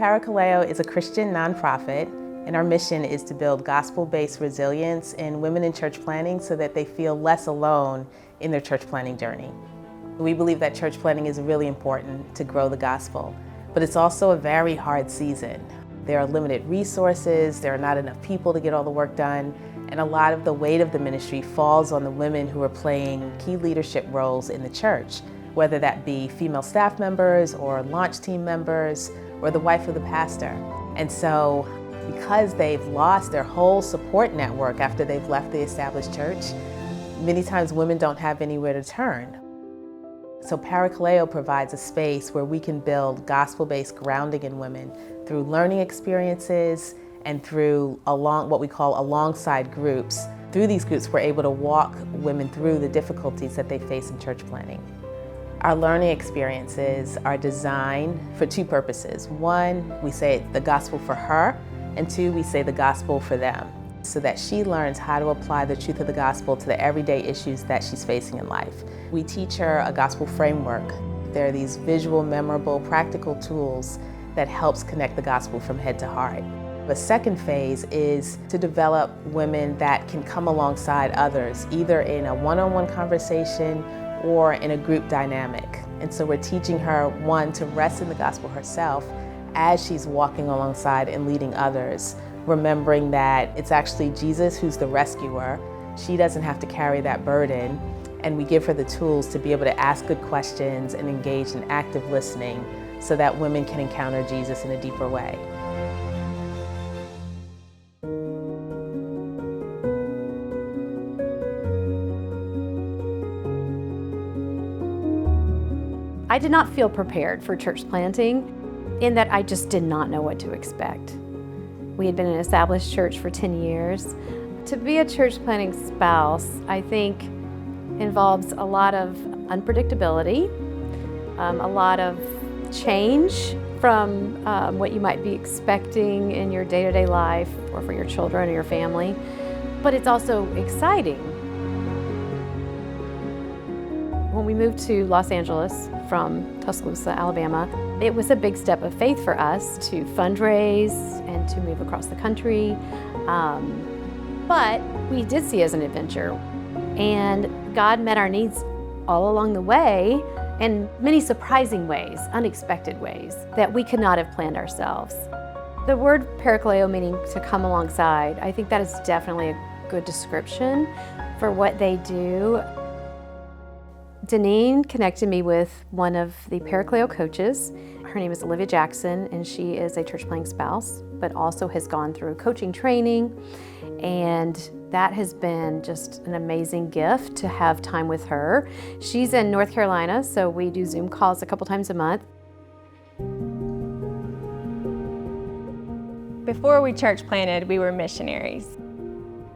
Parakaleo is a Christian nonprofit, and our mission is to build gospel-based resilience in women in church planting so that they feel less alone in their church planting journey. We believe that church planting is really important to grow the gospel, but it's also a very hard season. There are limited resources, there are not enough people to get all the work done, and a lot of the weight of the ministry falls on the women who are playing key leadership roles in the church, whether that be female staff members or launch team members or the wife of the pastor. And so because they've lost their whole support network after they've left the established church, many times women don't have anywhere to turn. So Parakaleo provides a space where we can build gospel-based grounding in women through learning experiences and through what we call alongside groups. Through these groups, we're able to walk women through the difficulties that they face in church planting. Our learning experiences are designed for two purposes. One, we say the gospel for her, and two, we say the gospel for them, so that she learns how to apply the truth of the gospel to the everyday issues that she's facing in life. We teach her a gospel framework. There are these visual, memorable, practical tools that helps connect the gospel from head to heart. The second phase is to develop women that can come alongside others, either in a one-on-one conversation or in a group dynamic. And so we're teaching her, one, to rest in the gospel herself as she's walking alongside and leading others, remembering that it's actually Jesus who's the rescuer. She doesn't have to carry that burden, and we give her the tools to be able to ask good questions and engage in active listening so that women can encounter Jesus in a deeper way. I did not feel prepared for church planting in that I just did not know what to expect. We had been an established church for 10 years. To be a church planting spouse, I think, involves a lot of unpredictability, a lot of change from what you might be expecting in your day-to-day life or for your children or your family, but it's also exciting. When we moved to Los Angeles from Tuscaloosa, Alabama, it was a big step of faith for us to fundraise and to move across the country. But we did see it as an adventure, and God met our needs all along the way in many surprising ways, unexpected ways that we could not have planned ourselves. The word Parakaleo, meaning to come alongside, I think that is definitely a good description for what they do. Deneen connected me with one of the Parakaleo coaches. Her name is Olivia Jackson, and she is a church planting spouse, but also has gone through coaching training, and that has been just an amazing gift to have time with her. She's in North Carolina, so we do Zoom calls a couple times a month. Before we church planted, we were missionaries.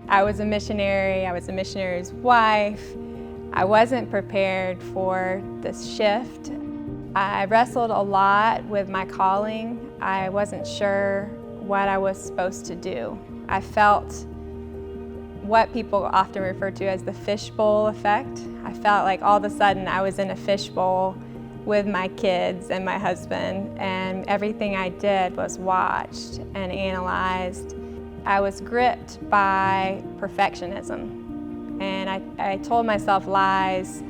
I was a missionary, I was a missionary's wife. I wasn't prepared for this shift. I wrestled a lot with my calling. I wasn't sure what I was supposed to do. I felt what people often refer to as the fishbowl effect. I felt like all of a sudden I was in a fishbowl with my kids and my husband, and everything I did was watched and analyzed. I was gripped by perfectionism. And I told myself lies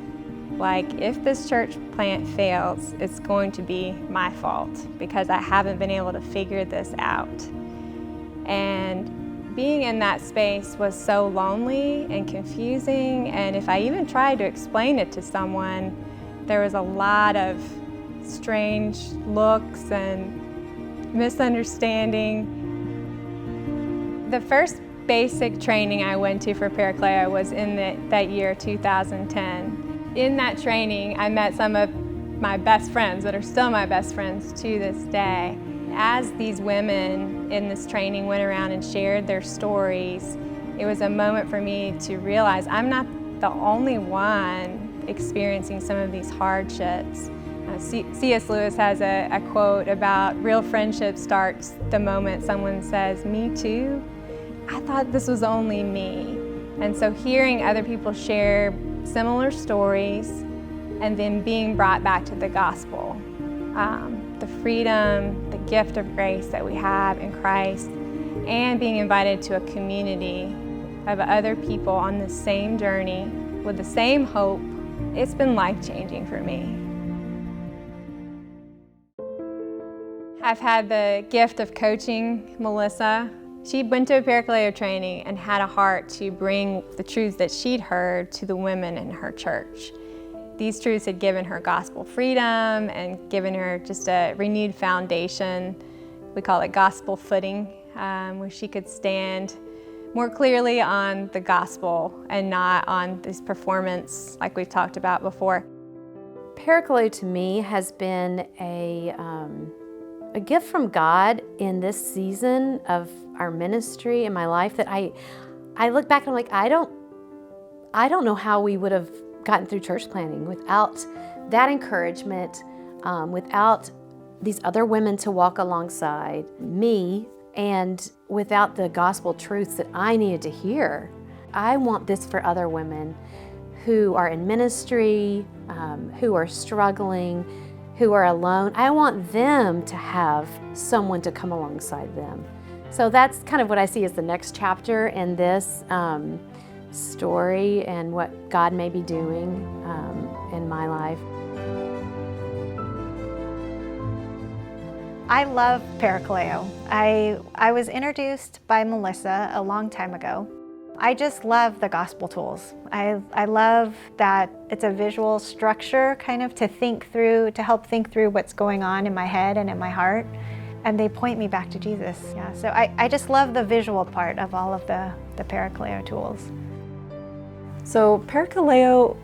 like, if this church plant fails, it's going to be my fault because I haven't been able to figure this out. And being in that space was so lonely and confusing, and if I even tried to explain it to someone, there was a lot of strange looks and misunderstanding. The first basic training I went to for Parakaleo was in that year, 2010. In that training, I met some of my best friends that are still my best friends to this day. As these women in this training went around and shared their stories, it was a moment for me to realize I'm not the only one experiencing some of these hardships. C.S. Lewis has a quote about real friendship starts the moment someone says, "Me too." I thought this was only me. And so hearing other people share similar stories and then being brought back to the gospel the freedom, the gift of grace that we have in Christ, and being invited to a community of other people on the same journey with the same hope, it's been life-changing for me. I've had the gift of coaching Melissa. She went to a Parakaleo training and had a heart to bring the truths that she'd heard to the women in her church. These truths had given her gospel freedom and given her just a renewed foundation. We call it gospel footing, where she could stand more clearly on the gospel and not on this performance like we've talked about before. Parakaleo to me has been a gift from God in this season of our ministry in my life that I look back and I'm like, I don't know how we would have gotten through church planning without that encouragement, without these other women to walk alongside me, and without the gospel truths that I needed to hear. I want this for other women who are in ministry, who are struggling, who are alone. I want them to have someone to come alongside them. So that's kind of what I see as the next chapter in this story and what God may be doing in my life. I love Parakaleo. I was introduced by Melissa a long time ago. I just love the gospel tools. I love that it's a visual structure kind of to think through, to help think through what's going on in my head and in my heart. And they point me back to Jesus. Yeah, so I just love the visual part of all of the Parakaleo tools. So Parakaleo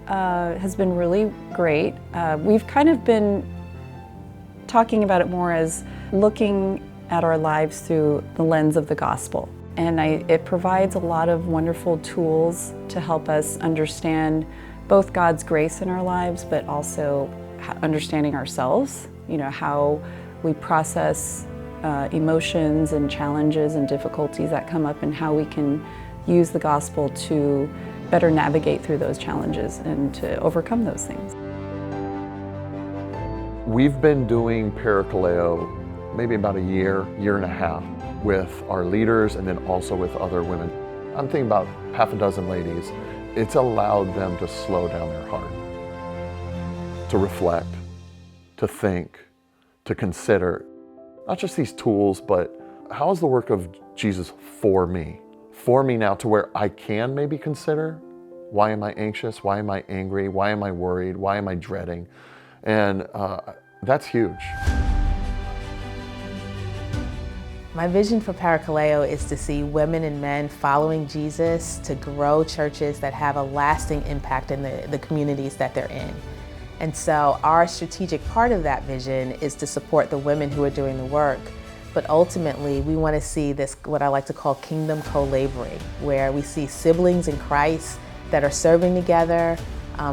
has been really great. We've kind of been talking about it more as looking at our lives through the lens of the gospel. And it provides a lot of wonderful tools to help us understand both God's grace in our lives, but also understanding ourselves, how we process emotions and challenges and difficulties that come up, and how we can use the gospel to better navigate through those challenges and to overcome those things. We've been doing Parakaleo maybe about a year and a half with our leaders and then also with other women. I'm thinking about half a dozen ladies. It's allowed them to slow down their heart, to reflect, to think, to consider, not just these tools, but how is the work of Jesus for me? For me now, to where I can maybe consider, why am I anxious? Why am I angry? Why am I worried? Why am I dreading? And that's huge. My vision for Parakaleo is to see women and men following Jesus to grow churches that have a lasting impact in the communities that they're in. And so our strategic part of that vision is to support the women who are doing the work. But ultimately, we want to see this, what I like to call kingdom co-laboring, where we see siblings in Christ that are serving together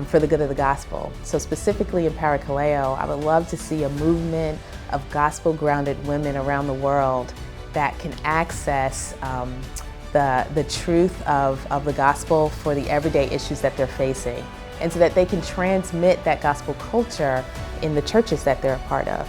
for the good of the gospel. So specifically in Parakaleo, I would love to see a movement of gospel-grounded women around the world that can access the truth of the gospel for the everyday issues that they're facing, and so that they can transmit that gospel culture in the churches that they're a part of.